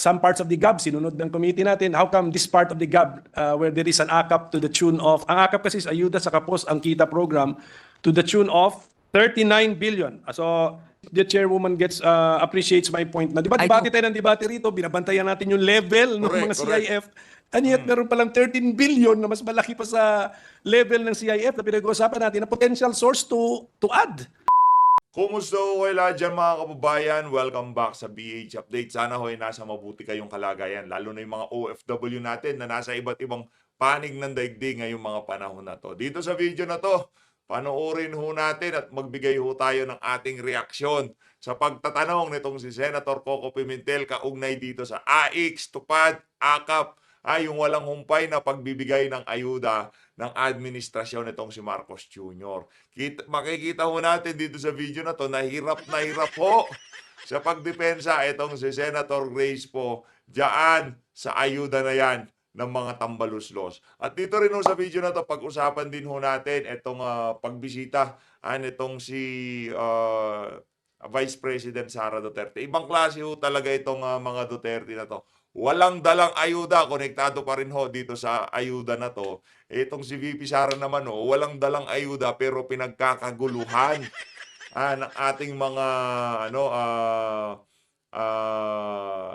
some parts of the GAB, sinunod ng committee natin. How come this part of the GAB where there is an AKAP to the tune of, ang AKAP kasi is Ayuda sa Kapos ang Kita program, to the tune of 39 billion. So, the chairwoman appreciates my point na, di ba, debate tayo ng debate rito, binabantayan natin yung level ng mga CIF, and yet meron palang 13 billion na mas malaki pa sa level ng CIF na pinag-uusapan natin na potential source to add. Kumusta ho kayo lahat dyan mga kababayan? Welcome back sa BH Update. Sana ho'y nasa mabuti kayong kalagayan. Lalo na yung mga OFW natin na nasa iba't ibang panig ng daigdig ngayong mga panahon na to. Dito sa video na to, panoorin ho natin at magbigay ho tayo ng ating reaksyon sa pagtatanong nitong si Senator Koko Pimentel kaugnay dito sa AX, Tupad, AKAP, yung walang humpay na pagbibigay ng ayuda ng administrasyon nitong si Marcos Jr. Makikita ho natin dito sa video na to na hirap ho sa pagdepensa itong si Senator Grace po diyan sa ayuda na yan ng mga tambaluslos. At dito rin ho sa video na to pag-usapan din ho natin itong pagbisita nitong si Vice President Sara Duterte. Ibang klase ho talaga itong mga Duterte na to. Walang dalang ayuda, konektado pa rin ho dito sa ayuda na to. Itong si VP Sara naman ho, walang dalang ayuda pero pinagkakaguluhan ng ating mga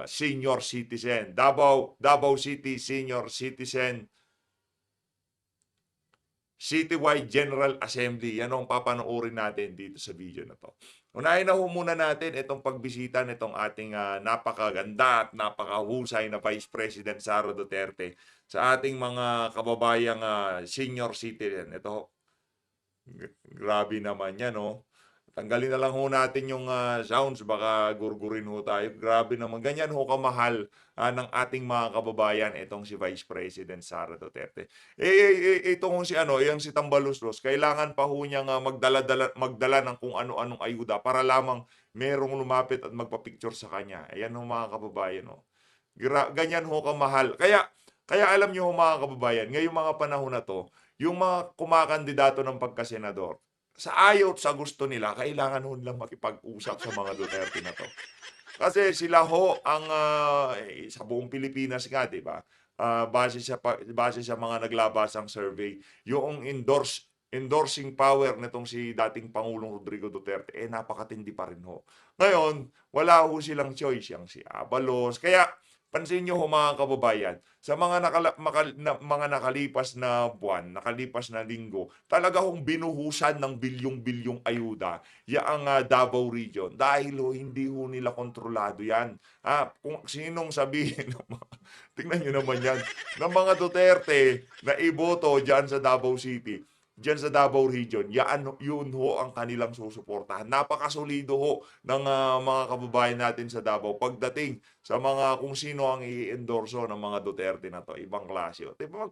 senior citizen. Davao City Senior Citizen Citywide General Assembly. Yan ang papanoorin natin dito sa video na to. Unahin na ho muna natin itong pagbisita nitong ating napakaganda at napakahusay na Vice President Sara Duterte sa ating mga kababayang senior citizen. Ito, grabe naman yan, no? Tanggalin na lang ho natin yung sounds, baka gurgurin ho tayo. Grabe naman. Ganyan ho kamahal ng ating mga kababayan itong si Vice President Sara Duterte. Itong yung si Tambaluslos, kailangan pa ho niyang magdala ng kung ano-anong ayuda para lamang merong lumapit at magpa-picture sa kanya. Ayan ho mga kababayan. No? Ganyan ho kamahal. Kaya alam niyo ho mga kababayan, ngayong mga panahon na to, yung mga kumakandidato ng pagkasenador, sa ayaw at sa gusto nila, kailangan ho nilang makipag-usap sa mga Duterte na to. Kasi sila ho ang sa buong Pilipinas nga, di ba? Base sa mga naglabasang survey, yung endorsing power nitong si dating Pangulong Rodrigo Duterte, napakatindi pa rin ho. Ngayon, wala ho silang choice, yung si Abalos. Kaya, pansin nyo ho mga kababayan, sa mga nakalipas na buwan, nakalipas na linggo, talaga hong binuhusan ng bilyong-bilyong ayuda yaang Davao Region dahil ho, hindi ho nila kontrolado yan. Kung sinong sabihin, tingnan nyo naman yan, ng mga Duterte na iboto dyan sa Davao City, dyan sa Davao Region, yun ho ang kanilang susuportahan. Napakasolido ho ng mga kababayan natin sa Davao pagdating sa mga kung sino ang i-endorso ng mga Duterte na to. Ibang klase. Diba,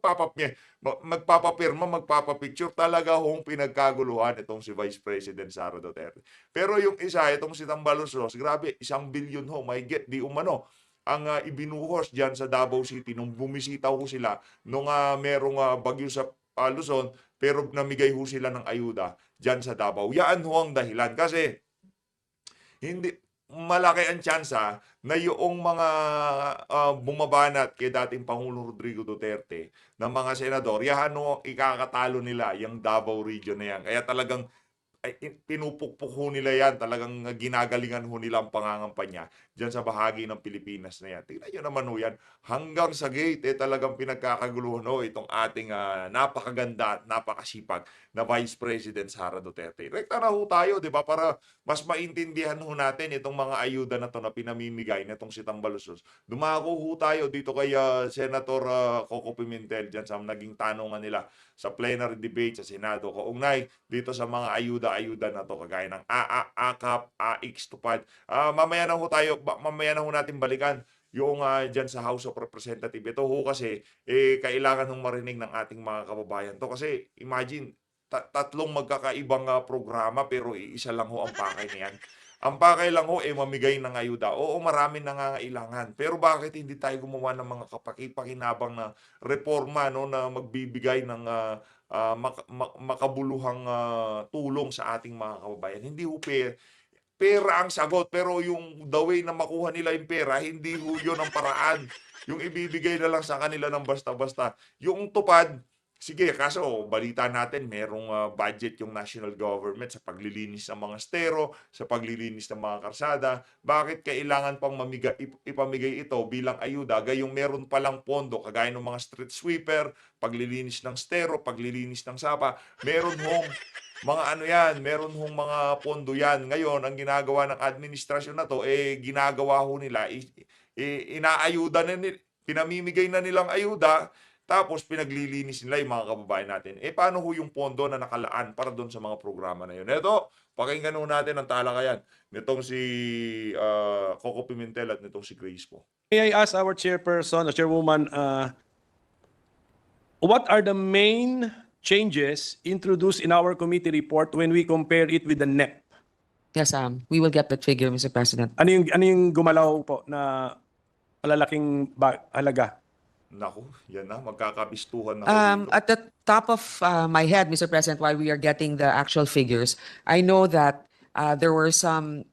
magpapapirma, magpapapicture, talaga hong pinagkaguluhan itong si Vice President Sara Duterte. Pero yung isa, itong si Tambaluslos, grabe, 1 billion ho, may get, di umano, ang ibinuhos dyan sa Davao City nung bumisita ho sila, nung merong bagyo sa Luzon, pero namigay ho sila ng ayuda dyan sa Davao. Yan ho ang dahilan. Kasi hindi malaki ang tsansa na yung mga bumabanat kay dating Pangulong Rodrigo Duterte ng mga senador, yan ho ikakatalo nila yung Davao region na yan. Kaya talagang pinupukpuk ho nila yan, talagang ginagalingan ho nila ang pangangampanya dyan sa bahagi ng Pilipinas na yan. Tingnan nyo naman ho yan, hanggang sa gate, talagang pinagkakaguluhan ho itong ating napakaganda at napakasipag na Vice President Sara Duterte. Rekta na ho tayo, di ba, para mas maintindihan ho natin itong mga ayuda na to na pinamimigay na itong si Tambaluslos. Dumako ho tayo dito kay Senator Koko Pimentel dyan sa naging tanungan nila sa plenary debate sa Senado kaugnay dito sa mga ayuda na to kagaya ng AKAP, AX, Tupad. Mamaya na ho natin balikan yung dyan sa House of Representatives. Ito ho kasi kailangan hong marinig ng ating mga kababayan to kasi imagine tatlong magkakaibang programa pero isa lang ho ang pakay niyan. Ang pakay lang ho mamigay ng ayuda. Oo, marami nangangailangan. Pero bakit hindi tayo gumawa ng mga kapakipakinabang na reforma na magbibigay ng makabuluhang tulong sa ating mga kababayan? Hindi ho pera ang sagot, pero yung the way na makuha nila yung pera, hindi ho yun ang paraan. Yung ibibigay na lang sa kanila ng basta-basta. Yung tupad, sige, kaso balita natin, merong budget yung national government sa paglilinis ng mga estero, sa paglilinis ng mga karsada. Bakit kailangan pang ipamigay ito bilang ayuda, gayong meron palang pondo, kagaya ng mga street sweeper, paglilinis ng estero, paglilinis ng sapa, meron hong mga ano yan, meron hong mga pondo yan. Ngayon, ang ginagawa ng administrasyon na to, ginagawa ho nila, inaayuda na pinamimigay na nilang ayuda, tapos pinaglilinis nila yung mga kababayan natin. Paano ho yung pondo na nakalaan para doon sa mga programa na yun? Ito, pakinggan ho natin ang talakayan nitong si Koko Pimentel at nitong si Grace po. May I ask our chairperson or chairwoman, what are the main changes introduced in our committee report when we compare it with the NEP? Yes, we will get that figure, Mr. President. Ano yung gumalaw po na malalaking halaga? Naku, yan na, magkakabistuhan na ho dito. At the top of my head, Mr. President, while we are getting the actual figures, I know that there were some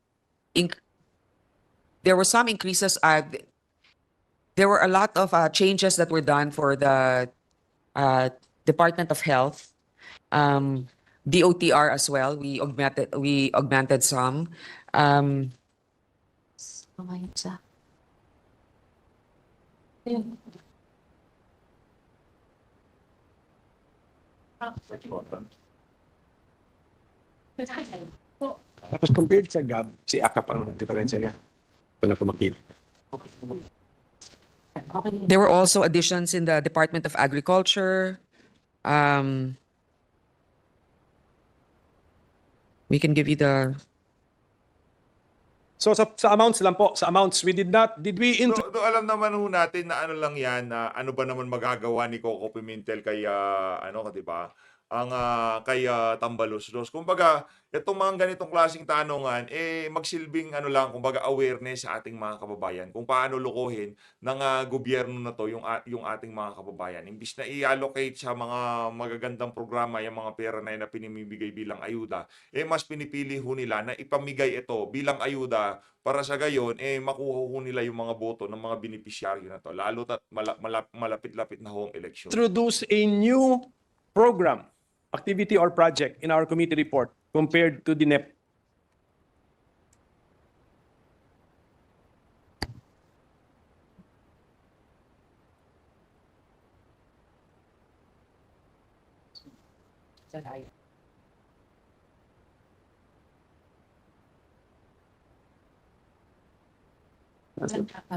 increases. There were a lot of changes that were done for the Department of Health, DOTR as well. We augmented some. Tapos compared sa GAB, si AKAP ang diferensya niya. Ito na pumakita. There were also additions in the Department of Agriculture. We can give you the... So sa amounts lang po, sa amounts, did we So, alam naman ho natin na ano lang yan, na ano ba naman magagawa ni Koko Pimentel kay, di ba? Kay Tambaluslos. Kumbaga, itong mga ganitong klaseng tanungan, magsilbing kumbaga awareness sa ating mga kababayan kung paano lukuhin ng gobyerno na to yung ating mga kababayan. Imbis na i-allocate sa mga magagandang programa yung mga pera na yun na pinimibigay bilang ayuda, mas pinipili ho nila na ipamigay ito bilang ayuda para sa gayon, makuha ho nila yung mga boto ng mga beneficiaryo na to. Lalo at malapit-lapit na ho ang eleksyon. introduce a new program, activity or project in our committee report compared to the NEP?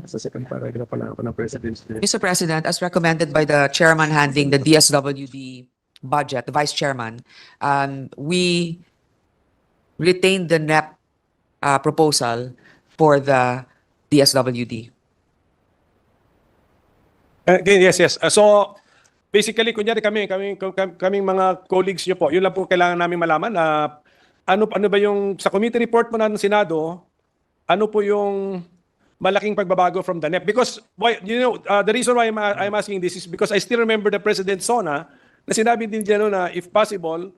Sa second paragraph pala ako ng President's Day. Mr. President, as recommended by the chairman handling the DSWD budget, the vice chairman, we retained the NEP proposal for the DSWD. Yes. So, basically, kunyari kaming mga colleagues nyo po, yun lang po kailangan namin malaman na ano ba yung, sa committee report po ng Senado, ano po yung malaking pagbabago from the NEP? Because, the reason why I'm asking this is because I still remember the President Sona na sinabi din dyan na if possible,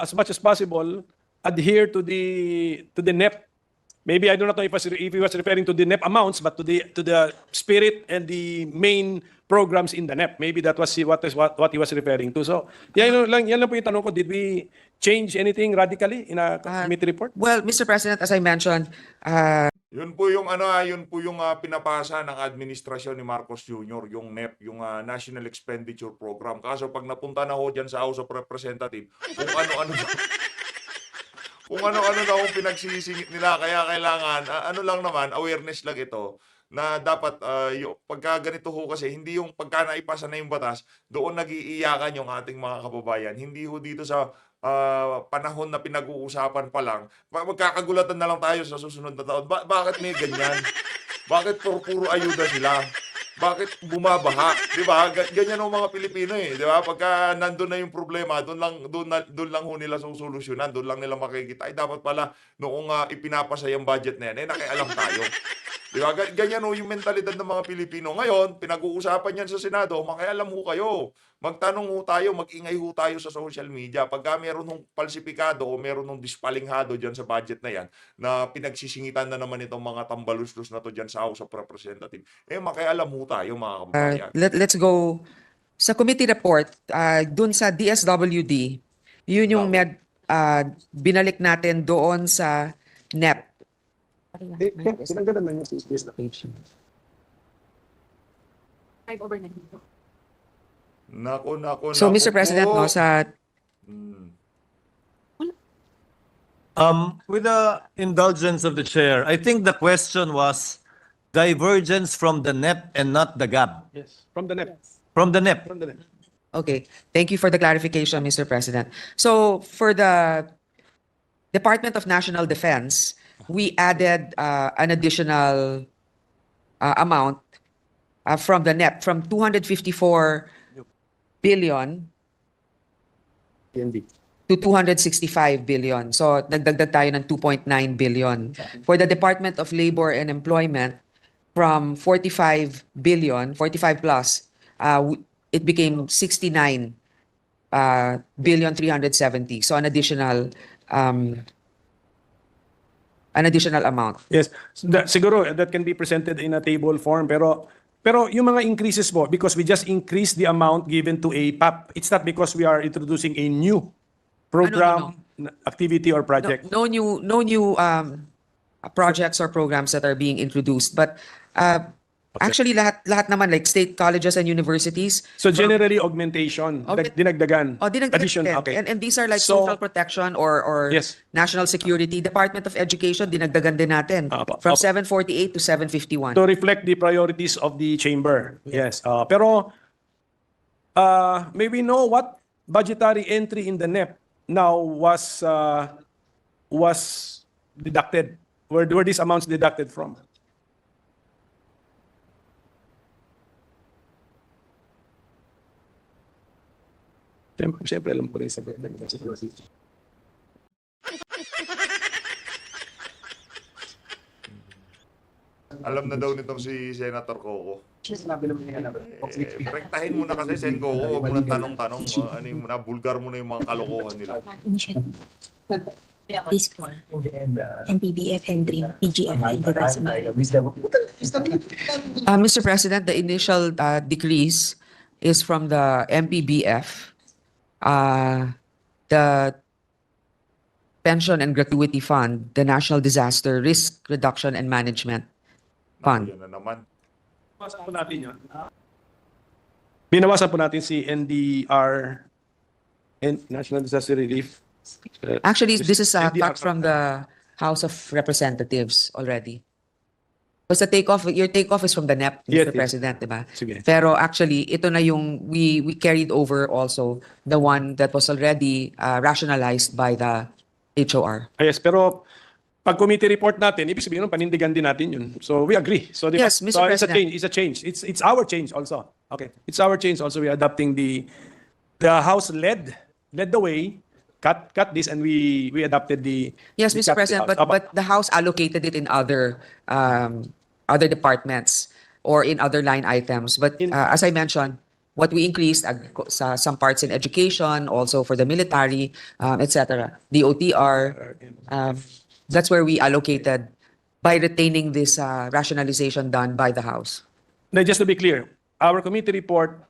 as much as possible, adhere to the NEP. Maybe I do not know if he was referring to the NEP amounts, but to the spirit and the main programs in the NEP. Maybe that was what he was referring to. So, yan lang po yung tanong ko. Did we change anything radically in a committee report? Well, Mr. President, as I mentioned, Yun po yung pinapasa ng administrasyon ni Marcos Jr., yung NEP, yung National Expenditure Program. Kaso pag napunta na ho dyan sa House of Representatives, kung ano-ano na kung pinagsisingit nila, kaya kailangan, awareness lang ito, na dapat, pagka ganito ho kasi, hindi yung pagka naipasa na yung batas, doon nag-iiyakan yung ating mga kababayan. Hindi ho dito sa panahon na pinag-uusapan pa lang, magkakagulatan na lang tayo sa susunod na taon. Bakit may ganyan? Bakit puro ayuda sila? Bakit bumabaha? 'Di ba? Ganyan ang mga Pilipino 'di ba? Pagka nandoon na yung problema, doon lang ho nila susolusyonan, doon lang nila makikita. Dapat pala noong ipinapasa yung budget na yan, nakialam tayo. Di ba? Ganyan yung mentalidad ng mga Pilipino. Ngayon, pinag-uusapan yan sa Senado, makialam ho kayo. Magtanong ho tayo, mag-ingay ho tayo sa social media. Pagka meron hong palsipikado o meron hong dispalinghado dyan sa budget na yan, na pinagsisingitan na naman itong mga tambaluslos na to dyan sa House of Representatives, makialam ho tayo mga kababayan. Let's go sa committee report, dun sa DSWD, yun yung binalik natin doon sa NEP. Nako, So, Mr. President, po. no, sa With the indulgence of the chair, I think the question was divergence from the NEP and not the GAB. Yes, from the NEP. From the NEP. From the NEP. Okay, thank you for the clarification, Mr. President. So, for the Department of National Defense, we added an additional amount from the NEP from 254 billion PNB. to 265 billion. So, nagdagdag tayo ng 2.9 billion. For the Department of Labor and Employment, from 45 billion, 45 plus, it became 69 billion 370. So, an additional amount. Yes, siguro that can be presented in a table form, pero yung mga increases po, because we just increased the amount given to a PAP, it's not because we are introducing a new program, activity or project. No new projects or programs that are being introduced, but actually lahat naman, like state colleges and universities. So generally augmentation, dinagdagan, Dinagdagan addition, din. okay. And these are like So- social protection or Yes. national security. Department of Education, dinagdagan din natin from 748 to 751. To reflect the priorities of the chamber. Yes. Pero may we know what budgetary entry in the NEP now was deducted? Where were these amounts deducted from? Siyempre alam ko rin sa Alam na daw nitong si Senator Koko. Rektahin mo na kasi, Sen Koko, huwag mo nang tanong-tanong. Ano yung Nabulgar mo na yung mga kalokohan nila. Discord, NPBF, N3, PGF, and the rest of Mr. President, the initial decrease is from the MPBF, the Pension and Gratuity Fund, the National Disaster Risk Reduction and Management Fund. Yan na naman. Binawasan po natin yun. Binawasan po natin si NDR, National Disaster Relief. Actually, this is a NDR. cut from the House of Representatives already. Because your takeoff is from the NEP, Mr. Yes, yes. President, di ba? Sige. Pero actually, ito na yung we carried over also the one that was already rationalized by the HOR. Yes, pero pag committee report natin, ibig sabihin nun, panindigan din natin yun. So we agree. So, di ba? Yes, Mr. So President. it's a change. It's our change also. Okay. It's our change also. We're adopting the House led the way, cut this, and we adopted the. Yes, the Mr. cut- President, but the House allocated it in other departments or in other line items. But as I mentioned, what we increased some parts in education, also for the military, etc. The OTR, that's where we allocated by retaining this rationalization done by the House. Now, just to be clear, our committee report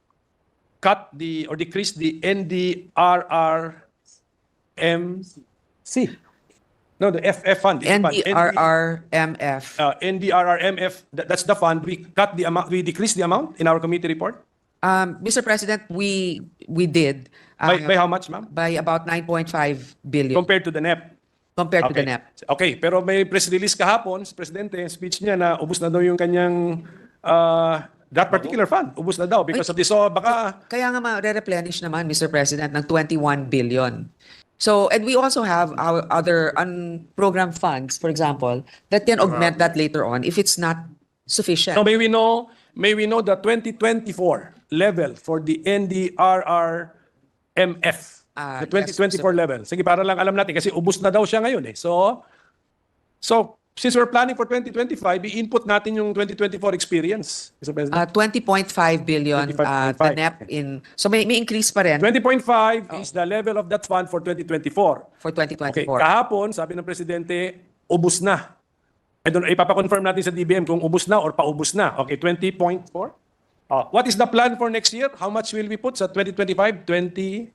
cut or decreased the NDRRMC. No, the FF fund. It's a fund. NDRRMF. NDRRMF, that's the fund. We cut the amount, we decreased the amount in our committee report. Mr. President, we did By how much, ma'am? by about 9.5 billion Compared to the NEP. compared to the NEP. Okay, pero may press release kahapon sa presidente, speech niya na ubos na daw yung kanyang that particular fund. Ubos na daw because of this. So baka Kaya nga re-replenish naman, Mr. President, ng 21 billion. So, and we also have our other unprogrammed funds, for example, that can augment that later on if it's not sufficient. may we know the 2024 level for the NDRRMF. The Yes, 2024 level. Sige, para lang alam natin kasi ubos na daw siya ngayon eh. So since we're planning for 2025, i-input natin yung 2024 experience, Mr. President. 20.5 billion, the 25.5. NEP in, so may increase pa rin 20.5 is the level of that fund for 2024. for Okay, 2024. kahapon, sabi ng Presidente, ubus na. I don't know, ipapakonfirm natin sa DBM kung ubus na or paubos na. Okay, 20.4. What is the plan for next year? How much will we put sa 2025? 21?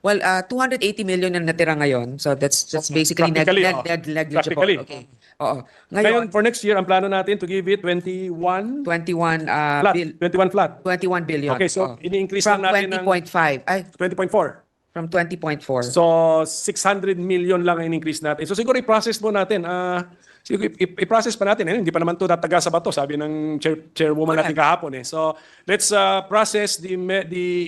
Well, 280 million ang natira ngayon. So that's basically Practically, negligible. practically. Okay. Oo. Ngayon, Ngayon, for next year, ang plano natin to give it 21 21 flat. 21 flat. 21 billion. Okay, so Oo. ini-increase From lang natin ng 20.5. Ay, 20.4. from 20.4. So, 600 million lang ang in-increase natin. So, siguro i-process mo natin. Siguro i-process pa natin. Hindi pa naman ito tataga sa bato, sabi ng chairwoman natin kahapon. So, let's process the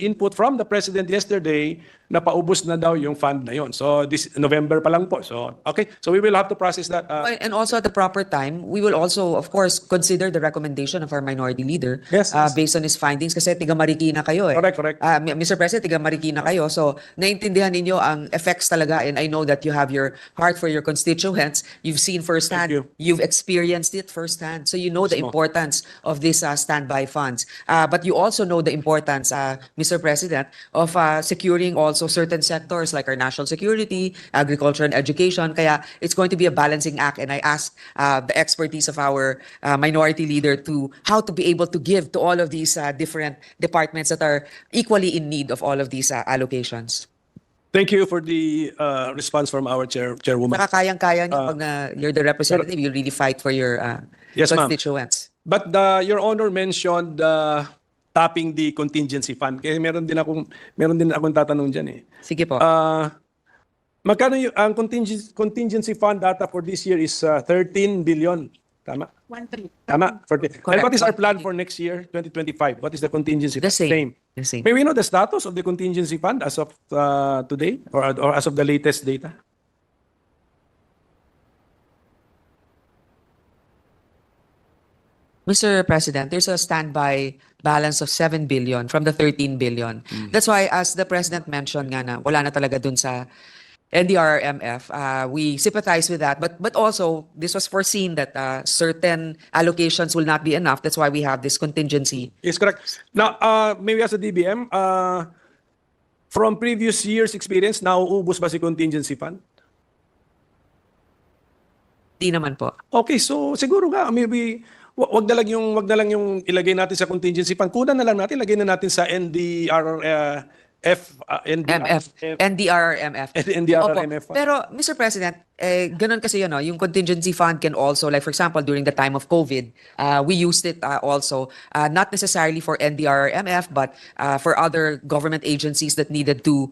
input from the President yesterday na paubos na daw yung fund na yon. So, this November pa lang po. So, okay. So, we will have to process that. And also at the proper time, we will also, of course, consider the recommendation of our minority leader Yes, yes. based on his findings kasi tiga Marikina kayo eh. Correct. Mr. President, tiga Marikina kayo. So, naintindihan ninyo ang effects talaga and I know that you have your heart for your constituents. You've seen firsthand. Thank you. You've experienced it firsthand. So, you know the Mismo. importance of these standby funds. But you also know the importance, Mr. President, of securing also certain sectors like our national security, agriculture, and education. Kaya it's going to be a balancing act. And I ask the expertise of our minority leader to how to be able to give to all of these different departments that are equally in need of all of these allocations. Thank you for the response from our chairwoman. Saka kayang-kaya niyo pag you're the representative, you really fight for your Yes, ma'am. constituents. But Your Honor mentioned tapping the contingency fund. Kaya meron din akong tatanong diyan eh. Sige po. Magkano ang contingency fund data for this year is 13 billion. Tama? 1-3. Tama. And Correct. what is our plan for next year, 2025? What is the contingency The fund? same. The same. May we know the status of the contingency fund as of today or as of the latest data? Mr. President, there's a standby balance of 7 billion from the 13 billion. That's why, as the President mentioned nga na wala na talaga dun sa NDRRMF, we sympathize with that. But also, this was foreseen that certain allocations will not be enough. That's why we have this contingency. Yes, correct. Now, maybe as a DBM, from previous years' experience, nauubos ba si contingency fund? Di naman po. Okay, so siguro nga, maybe wag na lang yung ilagay natin sa contingency fund. Kunan na lang natin, lagay na natin sa NDRRMF. NDRRMF. Opo. Pero, Mr. President, ganun kasi yun, no? Yung contingency fund can also, like for example, during the time of COVID, we used it also, not necessarily for NDRRMF, but for other government agencies that needed to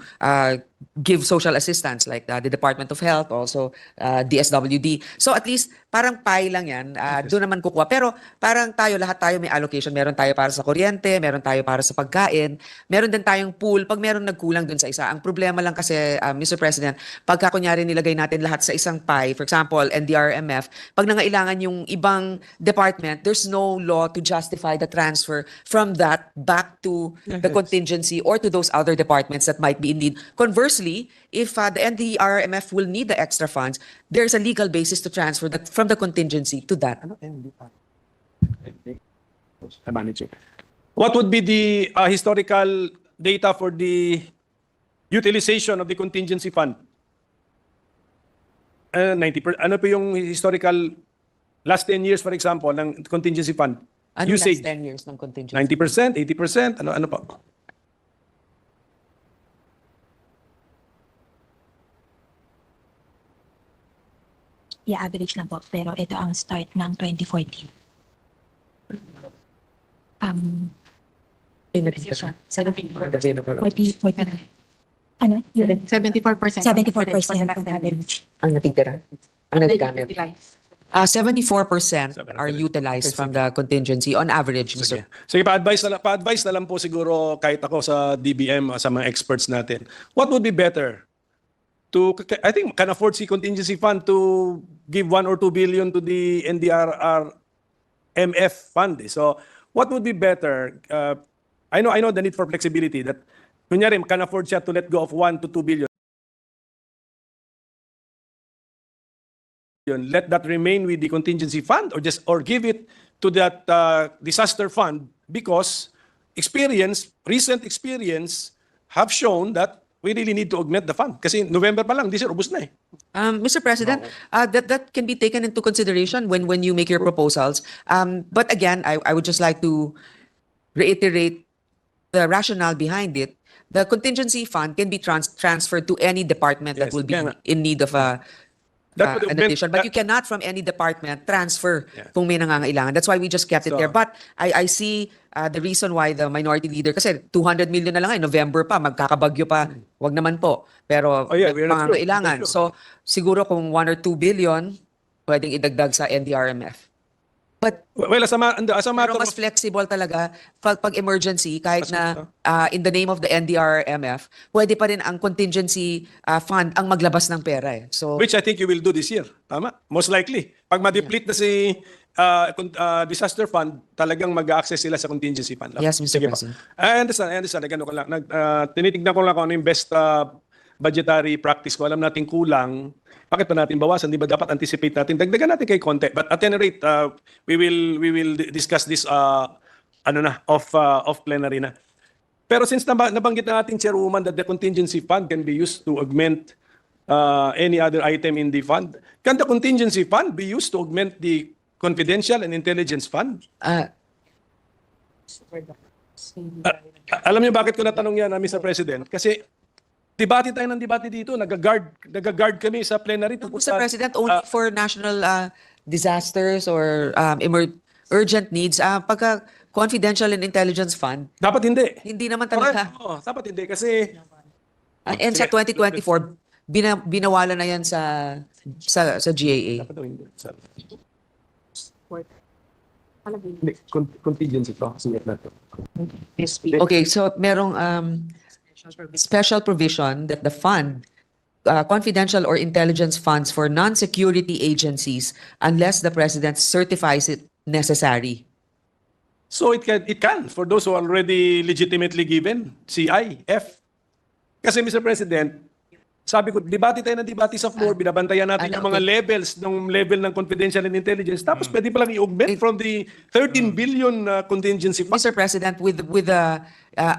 give social assistance, like the Department of Health, also DSWD. So at least, parang pie lang yan, doon naman kukuha. Pero parang lahat tayo may allocation. Meron tayo para sa kuryente, meron tayo para sa pagkain, meron din tayong pool pag meron nagkulang dun sa isa. Ang problema lang kasi, Mr. President, pagka kunyari nilagay natin lahat sa isang pie, for example, NDRMF, pag nangailangan yung ibang department, there's no law to justify the transfer from that back to the contingency or to those other departments that might be in need. Conversely, if the NDRMF will need the extra funds, there's a legal basis to transfer that from the contingency to that. What would be the historical data for the utilization of the contingency fund? 90%. Ano po yung historical last 10 years, for example, ng contingency fund? Ano Usage? last 10 years ng contingency? 90%, 80%, ano po? I-average lang po, pero ito ang start ng 2014. 74%. 40. Ano? 74%. 74% of the average. Ang natitira? Ang nagagamit? 74% are utilized from the contingency on average, Mr. Sige, pa-advise na lang po siguro kahit ako sa DBM, sa mga experts natin. What would be better? I think can afford si contingency fund to give 1 or 2 billion to the NDRRMF fund. So, what would be better? I know the need for flexibility that kunyari can afford siya to let go of 1 to 2 billion. let that remain with the contingency fund or give it to that disaster fund because recent experience have shown that we really need to augment the fund. Kasi November pa lang, this year, ubus na eh. Mr. President, that can be taken into consideration when you make your proposals. But again, I would just like to reiterate the rationale behind it. The contingency fund can be transferred to any department that Yes, will be yeah. in need of That would an augment- addition. But you cannot from any department transfer Yeah. kung may nangangailangan. That's why we just kept it So- there. But I see the reason why the minority leader, kasi 200 million na lang ngayon, November pa, magkakabagyo pa. Wag naman po. Pero Oh, yeah, we're not sure. pangangailangan. We're not sure. So siguro kung 1 or 2 billion, pwedeng idagdag sa NDRMF. But Well, as a matter pero mas of... flexible talaga pag emergency kahit na in the name of the NDRMF, pwede pa rin ang contingency fund ang maglabas ng pera eh. So Which I think you will do this year. Tama? Most likely. Pag ma-deplete na si disaster fund, talagang mag-access sila sa contingency fund. Yes, Mr. Sige po. President. I understand. Nagano ko lang. Tinitignan ko lang kung ano yung best budgetary practice ko. Alam natin kulang. Bakit pa natin bawasan? Di ba dapat anticipate natin? Dagdagan natin kay konti. But at any rate, we will discuss this off plenary na. Pero since nabanggit na natin, Chairwoman, that the contingency fund can be used to augment any other item in the fund, can the contingency fund be used to augment the confidential and intelligence fund? Alam niyo bakit ko natanong yan, Mr. President? Kasi debate tayo ng debate dito, nag-guard kami sa plenary. tungkol Mr. sa- President, only for national disasters or urgent needs, pagka confidential and intelligence fund, Dapat hindi. hindi naman talaga. Correct. Oo, dapat hindi kasi And sa 2024, binawalan na yan sa GAA. dapat daw hindi. Hindi, contingency to. Sige na to. Okay, so merong special provision that the fund, confidential or intelligence funds for non-security agencies unless the President certifies it necessary. So it can for those who are already legitimately given CIF. Kasi Mr. President, sabi ko, debate tayo ng debate sa floor, binabantayan natin yung mga levels ng level ng confidential and intelligence. Tapos pwede palang i-augment from the 13 billion contingency fund. Mr. President, with the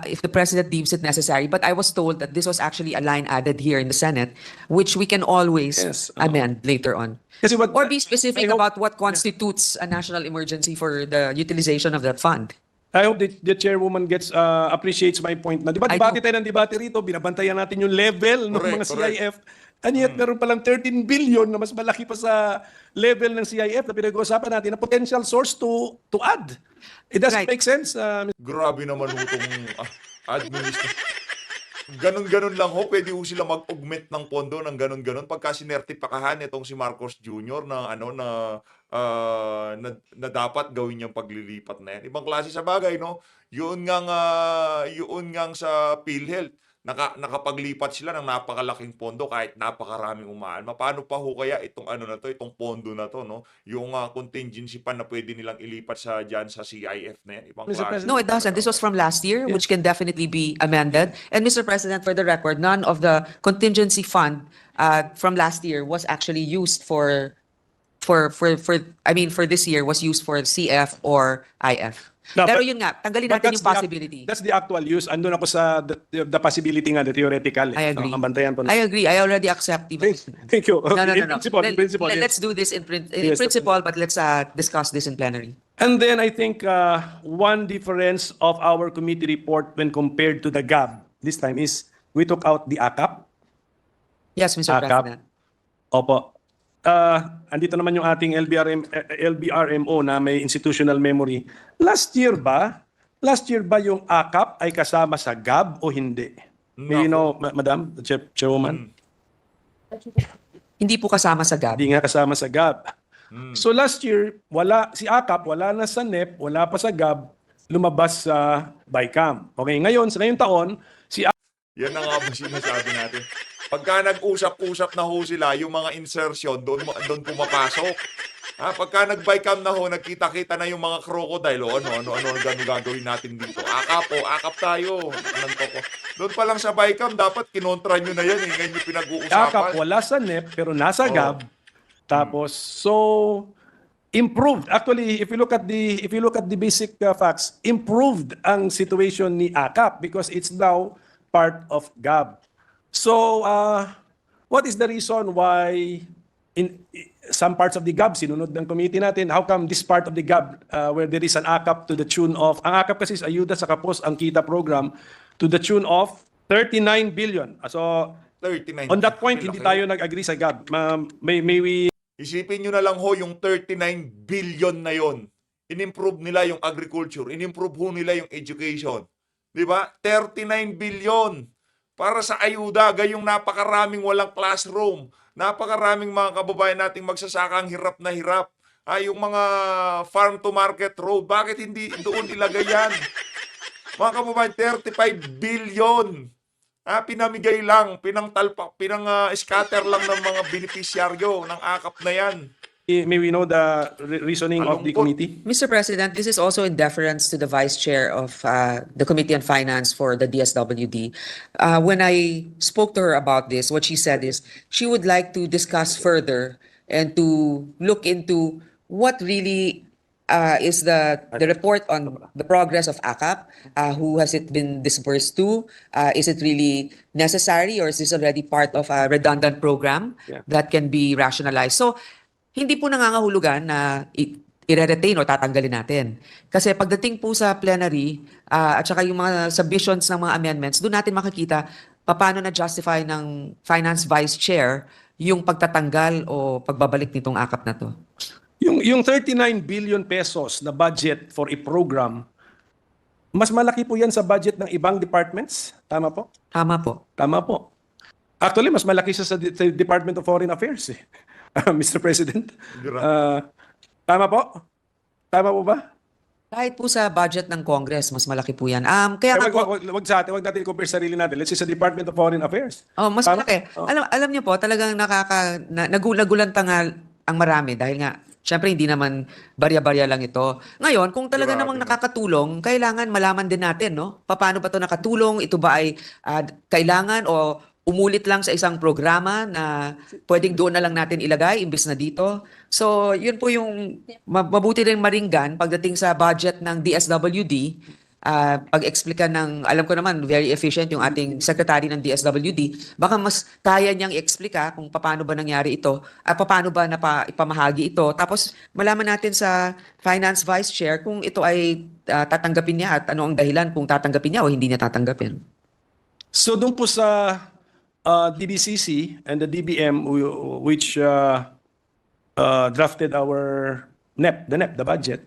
if the President deems it necessary, but I was told that this was actually a line added here in the Senate, which we can always Yes, amend later on. Kasi what, Or be specific I hope- about what constitutes a national emergency for the utilization of that fund. I hope that the chairwoman appreciates my point na. Di ba, I debate do. tayo ng debate rito, binabantayan natin yung level ng Correct, mga correct. CIF. And yet, meron palang 13 billion na mas malaki pa sa level ng CIF na pinag-uusapan natin na potential source to add. It doesn't Right. make sense, Grabe naman itong administration. Ganon-ganon lang ho, pwede ho sila mag-augment ng pondo ng ganon-ganon pagka sinertipakahan itong si Marcos Jr. na dapat gawin niyang paglilipat na yan. Ibang klase sa bagay, no? Yun ngang sa PhilHealth. Nakapaglipat sila ng napakalaking pondo kahit napakaraming umaalma. Paano pa ho kaya itong itong pondo na to, no? Yung contingency pa na pwede nilang ilipat sa CIF na yan. Ibang Mr. klase. President. No, it doesn't. This was from last year, which can definitely be amended. And Mr. President, for the record, none of the contingency fund from last year was actually used for this year was used for CF or IF. No, Pero but- yun nga, tanggalin But natin that's yung possibility. That's the actual use. Andun ako sa the possibility nga, the theoretical. I agree. Ang bantayan po. I agree. I already accept even. Thank you. No. In principle, yes. Let's do this in Yes, principle, but let's discuss this in plenary. And then I think one difference of our committee report when compared to the GAB this time is we took out the AKAP. Yes, Mr. AKAP. President. Opo. Andito naman yung ating LBRMO na may institutional memory. Last year ba yung AKAP ay kasama sa GAB o hindi? May you know, Madam, Chairwoman? Hindi po kasama sa GAB. Hindi nga kasama sa GAB. So last year, si AKAP, wala na sa NEP, wala pa sa GAB, lumabas sa BICAM. Okay, ngayon, sa ngayong taon, si Yan na nga ba sinasabi natin. Pagka nag-usap-usap na ho sila, yung mga insertion, doon pumapasok. Pagka nag-bycam na ho, nagkita-kita na yung mga crocodile, ano gagawin natin dito. Akap tayo. Doon pa lang sa bycam, dapat kinontra nyo na yan. Ngayon yung pinag-uusapan. AKAP, wala sa NEP, pero nasa GAB. Tapos improved. Actually, if you look at the basic facts, improved ang situation ni AKAP because it's now part of GAB. So, what is the reason why in some parts of the GAB sinunod ng committee natin? How come this part of the GAB where there is an AKAP to the tune of, ang AKAP kasi is Ayuda sa Kapos ang Kita program to the tune of 39 billion. So, 39. on that point, hindi tayo nag-agree sa GAB. May we Isipin nyo na lang ho yung 39 billion na yon. In-improve nila yung agriculture. In-improve ho nila yung education. Di ba? 39 billion. Para sa ayuda, gayong napakaraming walang classroom. Napakaraming mga kababayan nating magsasakang hirap na hirap. Yung mga farm to market road, bakit hindi doon ilagay yan? Mga kababayan, 35 billion. Pinamigay lang, scatter lang ng mga beneficiaryo ng AKAP na yan. May we know the reasoning of the committee? Mr. President, this is also in deference to the Vice Chair of the Committee on Finance for the DSWD. When I spoke to her about this, what she said is she would like to discuss further and to look into what really is the report on the progress of AKAP. Who has it been disbursed to? Is it really necessary, or is this already part of a redundant program that can be rationalized? So, hindi po nangangahulugan na i-retain o tatanggalin natin. Kasi pagdating po sa plenary at saka yung mga submissions ng mga amendments, doon natin makikita paano na-justify ng Finance Vice Chair yung pagtatanggal o pagbabalik nitong AKAP na to. Yung 39 billion pesos na budget for a program, mas malaki po yan sa budget ng ibang departments. Tama po? Tama po. Tama po. Actually, mas malaki siya sa Department of Foreign Affairs, Mr. President. Tama po? Tama po ba? Kahit po sa budget ng Congress, mas malaki po yan. Kaya nga po, Wag sa atin, wag natin i-compare sarili natin. Let's say sa Department of Foreign Affairs. mas Tama? malaki. Alam niyo po, talagang nagulanta nga ang marami dahil nga syempre, hindi naman barya-barya lang ito. Ngayon, kung talaga namang nakakatulong, kailangan malaman din natin, no? Paano ba ito nakatulong? Ito ba ay kailangan o umulit lang sa isang programa na pwedeng doon na lang natin ilagay imbes na dito? So, yun po yung mabuti rin maringgan pagdating sa budget ng DSWD. Pag-explika ng, alam ko naman, very efficient yung ating secretary ng DSWD, baka mas kaya niyang i-explika kung paano ba nangyari ito at paano ba ipamahagi ito. Tapos malaman natin sa Finance Vice Chair kung ito ay tatanggapin niya at ano ang dahilan kung tatanggapin niya o hindi niya tatanggapin. So doon po sa DBCC and the DBM which drafted our the budget,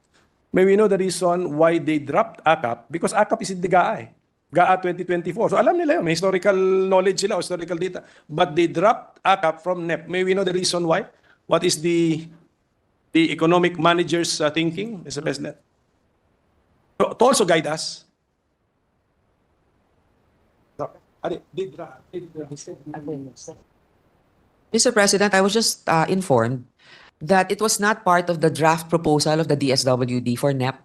may we know the reason why they dropped AKAP? Because AKAP is in the GAA, GAA 2024. So alam nila yun, may historical knowledge sila, historical data. But they dropped AKAP from NEP. May we know the reason why? What is the economic manager's thinking, Mr. President? To also guide us. Mr. President, I was just informed that it was not part of the draft proposal of the DSWD for NEP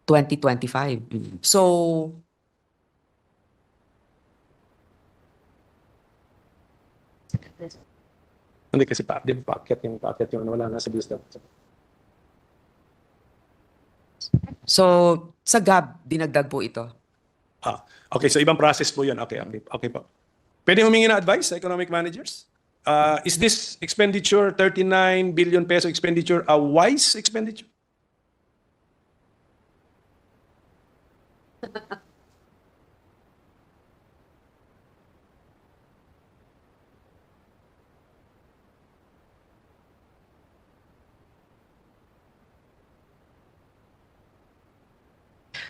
2025. So, Hindi kasi packet yung wala na sa lista. so sa GAB, dinagdag po ito. Okay, so ibang process po yun. Okay po. Pwede humingi na advice sa economic managers? Is this expenditure, 39 billion peso expenditure, a wise expenditure?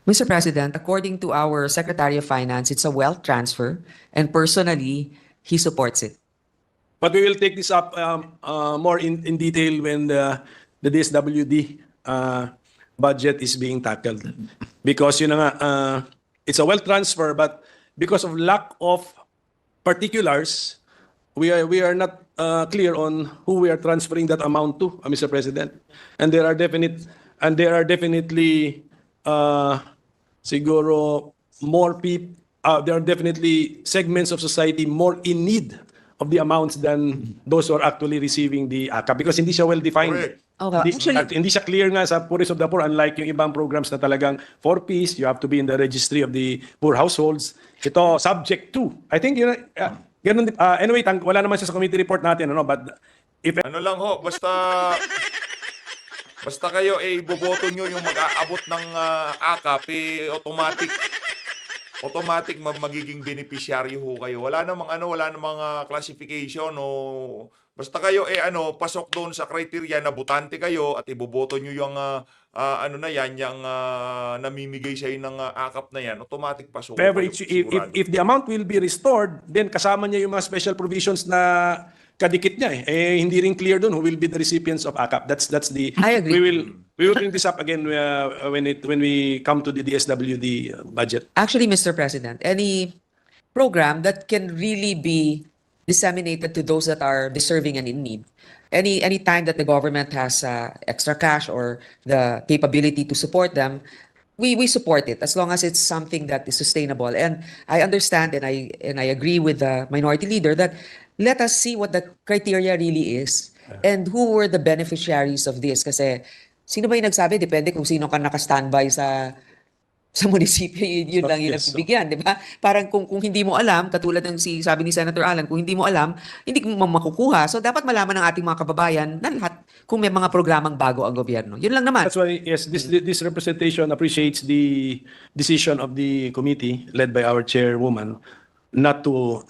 Mr. President, according to our Secretary of Finance, it's a wealth transfer, and personally, he supports it. But we will take this up more in detail when the DSWD budget is being tackled. Because yun na nga, it's a wealth transfer, but because of lack of particulars, we are not clear on who we are transferring that amount to, Mr. President. And there are definitely siguro more people. There are definitely segments of society more in need of the amounts than those who are actually receiving the AKAP because hindi siya well defined. Correct. Okay, Hindi siya clear nga sa Poorest of the Poor, unlike yung ibang programs na talagang 4Ps, you have to be in the registry of the poor households. Ito, subject to. I think, ganun, anyway, wala naman siya sa committee report natin, but if Ano lang ho, basta kayo iboboto nyo yung mag-aabot ng AKAP, automatic magiging beneficiary ho kayo. Wala namang classification o basta kayo pasok doon sa criteria na botante kayo at iboboto nyo yung yung namimigay sa inyo ng AKAP na yan, automatic pasok However, kayo, sigurado. if the amount will be restored, then kasama niya yung mga special provisions na kadikit niya hindi rin clear doon who will be the recipients of AKAP. That's the I agree. we will bring this up again when we come to the DSWD budget. Actually, Mr. President, any program that can really be disseminated to those that are deserving and in need, any time that the government has extra cash or the capability to support them, we support it as long as it's something that is sustainable. And I understand and I agree with the minority leader that let us see what the criteria really is and who were the beneficiaries of this. Kasi sino ba yung nagsabi? Depende kung sino ka naka-standby sa munisipyo, yun lang yung Yes, nagbibigyan, di ba? Parang kung hindi mo alam, katulad ng sabi ni Senator Alan, kung hindi mo alam, hindi mo makukuha. So dapat malaman ng ating mga kababayan na lahat kung may mga programang bago ang gobyerno. Yun lang naman. That's why, yes, this representation appreciates the decision of the committee led by our chairwoman not to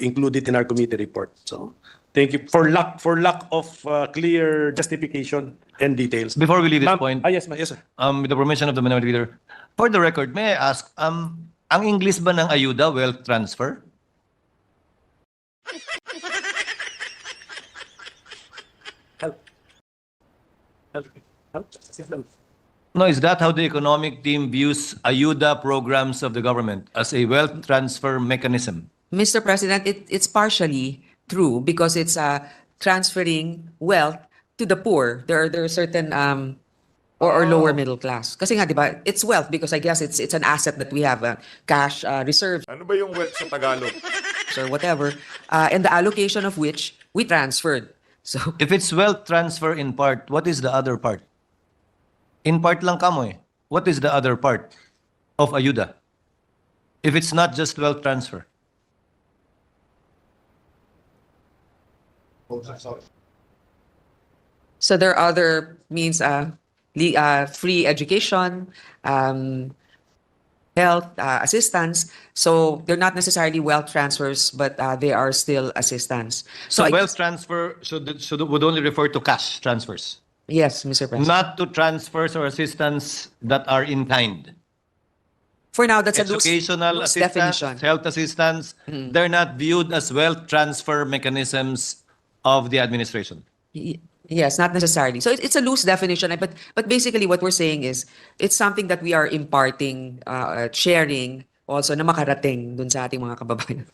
include it in our committee report. So, thank you for lack of clear justification and details. Before we leave this Ma'am- point, yes, yes, sir. with the permission of the minority leader, for the record, may I ask, ang English ba ng Ayuda wealth transfer? Help. No, is that how the economic team views Ayuda programs of the government as a wealth transfer mechanism? Mr. President, it's partially true because it's transferring wealth to the poor. There are certain or lower middle class. Kasi nga, di ba, it's wealth because I guess it's an asset that we have, cash reserves Ano ba yung wealth sa Tagalog? or whatever, and the allocation of which we transferred. So, If it's wealth transfer in part, what is the other part? In part lang kamo eh. What is the other part of Ayuda? If it's not just wealth transfer. so there are other means, free education, health assistance. So they're not necessarily wealth transfers, but they are still assistance. So I- wealth transfer would only refer to cash transfers, Yes, Mr. President. not to transfers or assistance that are in kind. For now, that's a loose Educational assistance, definition. health assistance, they're not viewed as wealth transfer mechanisms of the administration. Yes, not necessarily. So it's a loose definition, but basically what we're saying is it's something that we are imparting, sharing also na makarating dun sa ating mga kababayan.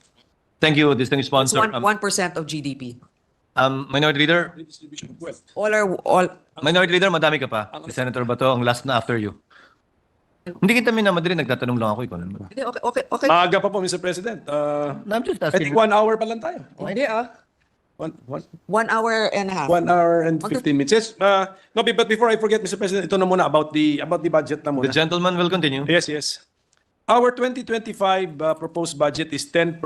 Thank you, distinguished It's sponsor. 1% of GDP. Minority Leader, All Minority Leader, madami ka pa. Si Senator Bato, ang last na after you. Hindi kita minamadali, nagtatanong lang ako. Ikaw naman. okay. Maaga pa po, Mr. President. I'm just I asking. think 1 hour pa lang tayo. Hindi 1 hour and a half. 1 hour and 15 minutes. Yes, no, but before I forget, Mr. President, ito na muna about the budget na muna. The gentleman will continue. Yes. Our 2025 proposed budget is 10%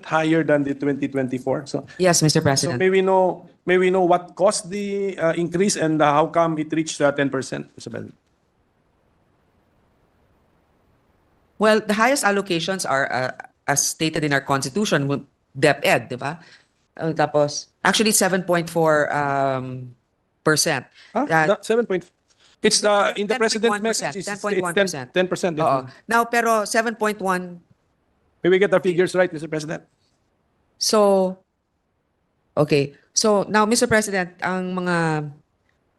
higher than the 2024. So Yes, Mr. So President. may we know what caused the increase and how come it reached 10%, Mr. President? Well, the highest allocations are, as stated in our constitution, DepEd, di ba? Tapos, actually 7.4%. Huh? 7 point. It's in the president's 10.1%, message. It's 10.1%. 10%. Oo. Now, pero 7.1, May we get the figures right, Mr. President? so, okay. So, now, Mr. President,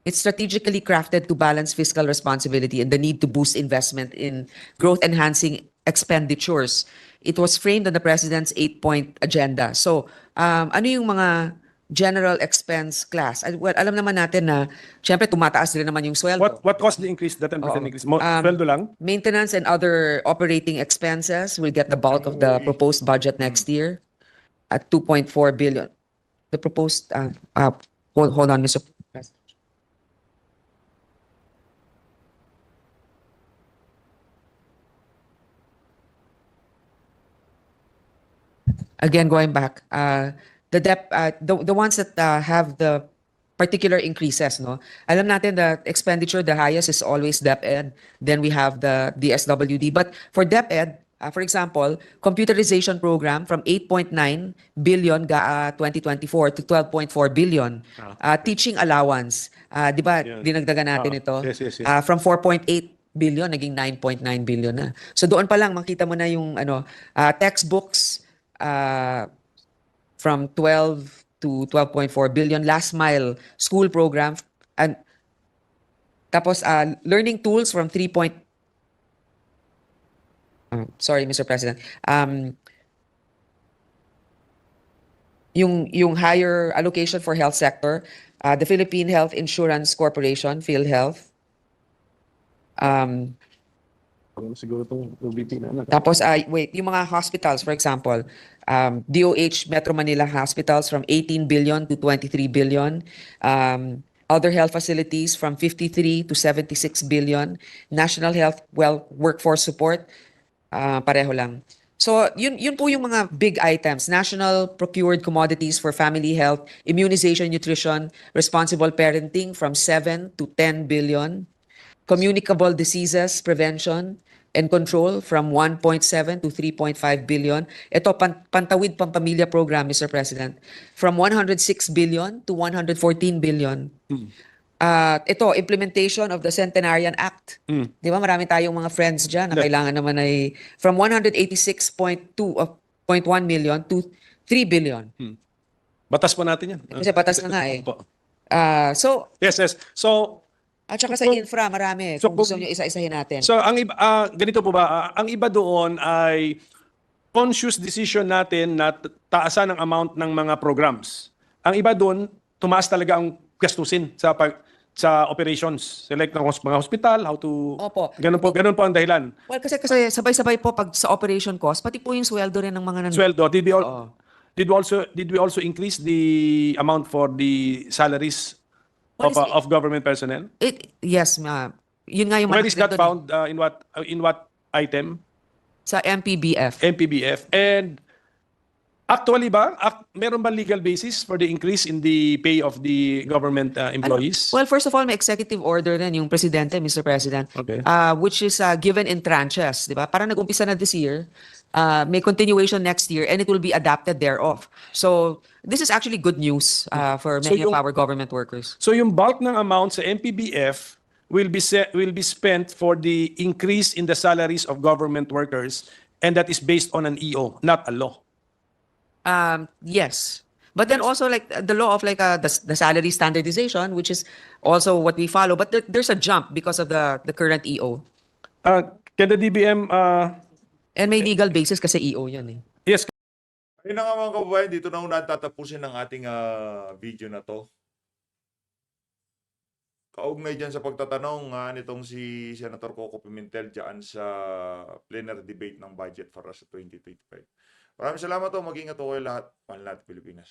it's strategically crafted to balance fiscal responsibility and the need to boost investment in growth-enhancing expenditures. It was framed on the President's 8-point agenda. So, ano yung mga general expense class? Well, alam naman natin na, syempre, tumataas rin naman yung sweldo. What caused the increase, the 10% Oo. increase? Sweldo lang? Maintenance and other operating expenses will get the bulk of the proposed budget next year. at 2.4 billion. The proposed, hold on, Mr. President. Again, going back, the ones that have the particular increases, no? Alam natin the expenditure, the highest is always DepEd. Then we have the DSWD. But for DepEd, for example, computerization program from 8.9 billion 2024 to 12.4 billion. Teaching allowance, di ba, Yan. dinagdagan natin ito? Yes, yes, yes. From 4.8 billion naging 9.9 billion na. So doon pa lang makita mo na yung textbooks from 12 to 12.4 billion, last mile school program, and tapos learning tools from 3. Sorry, Mr. President. Yung higher allocation for health sector, the Philippine Health Insurance Corporation, PhilHealth. Siguro itong UBP na. Tapos, wait, yung mga hospitals, for example, DOH Metro Manila Hospitals from 18 billion to 23 billion. Other health facilities from 53 to 76 billion. National Health Workforce Support, pareho lang. So, yun po yung mga big items. National Procured Commodities for Family Health, Immunization, Nutrition, Responsible Parenting from 7 to 10 billion. Communicable Diseases Prevention and Control from 1.7 to 3.5 billion. Ito, Pantawid Pampamilya Program, Mr. President, from 106 billion to 114 billion. Ito, implementation of the Centenarian Act. Di ba, marami tayong mga friends dyan na kailangan naman ay from 186.1 million to 3 billion. Batas pa natin yan. Kasi batas na nga eh. Opo. So, Yes, yes. So, at saka sa infra, marami. So, Kung gusto nyo isa-isahin natin. So ang iba, ganito po ba, ang iba doon ay conscious decision natin na taasan ang amount ng mga programs. Ang iba doon, tumaas talaga ang gastusin sa operations. Select ng mga hospital, how to... Opo. Ganun po ang dahilan. Well, kasi sabay-sabay po pag sa operation cost, pati po yung sweldo rin ng mga Sweldo, did Oo. we also increase the amount for the salaries What is of government personnel? Yes, yun nga yung Where is that malaki doon found? In what item? sa MPBF. MPBF. And actually ba, meron ba legal basis for the increase in the pay of the government employees? Well, first of all, may executive order din yung presidente, Mr. President, Okay. which is given in tranches, di ba? Parang nag-umpisa na this year, may continuation next year, and it will be adapted thereof. So, this is actually good news for So many of yung- our government workers. So yung bulk ng amount sa MPBF will be spent for the increase in the salaries of government workers, and that is based on an EO, not a law. Yes. But then also like the law of like the salary standardization, which is also what we follow. But there's a jump because of the current EO. Can the DBM, And may legal basis kasi EO yun eh. yes, Ayun na nga mga kababayan, dito na una tatapusin ang ating video na to. Kaugnay dyan sa pagtatanong nitong si Senator Koko Pimentel dyan sa plenary debate ng budget para sa 2025. Maraming salamat po. Mag-ingat po kayo lahat. Mahal natin Pilipinas.